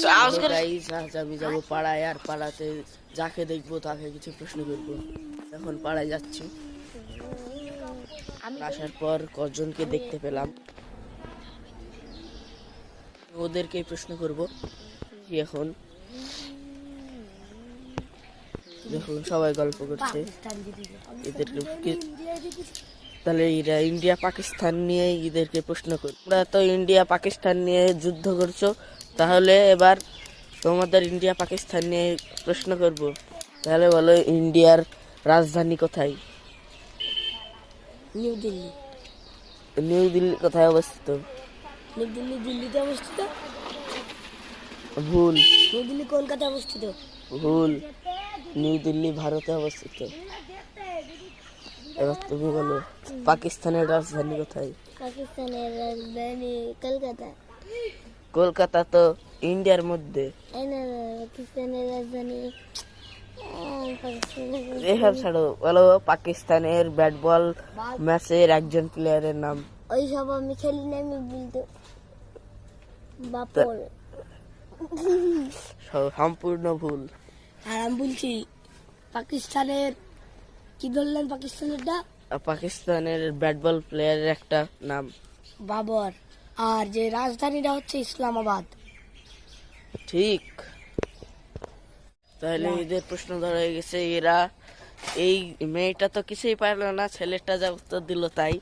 Guys, আজ আমি যাবো পাড়ায়, আর পাড়াতে যাকে দেখবো তাকে কিছু প্রশ্ন করবো। এখন পাড়ায় যাচ্ছি। আসার পর কজনকে দেখতে পেলাম, ওদেরকেই প্রশ্ন করব। এখন দেখুন সবাই গল্প করছে, এদেরকে তাহলে এরা ইন্ডিয়া পাকিস্তান নিয়ে এদেরকে প্রশ্ন করি। তোমরা তো ইন্ডিয়া পাকিস্তান নিয়ে যুদ্ধ করছো, তাহলে এবার তোমাদের ইন্ডিয়া পাকিস্তান নিয়ে প্রশ্ন করব। তাহলে বলো, ইন্ডিয়ার রাজধানী কোথায়? নিউ দিল্লি। নিউ দিল্লি কোথায় অবস্থিত? নিউ দিল্লি দিল্লিতে অবস্থিত। ভুল। নিউ দিল্লি কলকাতায় অবস্থিত। ভুল, নিউ দিল্লি ভারতে অবস্থিত। এবার তুমি বলো, পাকিস্তানের রাজধানী কোথায়? পাকিস্তানের রাজধানী কলকাতা। কলকাতা তো ইন্ডিয়ার মধ্যে। পাকিস্তানের রাজধানী এসব ছাড়ো, বলো পাকিস্তানের ব্যাট বল ম্যাচের একজন প্লেয়ারের নাম। ওই সব আমি খেলি না, আমি বলতে বাপল। সম্পূর্ণ ভুল। আর আমি বলছি পাকিস্তানের কি ধরলেন, পাকিস্তানেরটা পাকিস্তানের ব্যাট বল প্লেয়ারের একটা নাম বাবর। আর যে রাজধানীটা হচ্ছে ইসলামাবাদ। ঠিক। তাহলে এদের প্রশ্ন ধরা হয়ে গেছে। এরা এই মেয়েটা তো কিছুই পারলো না, ছেলেটা যা উত্তর দিল তাই।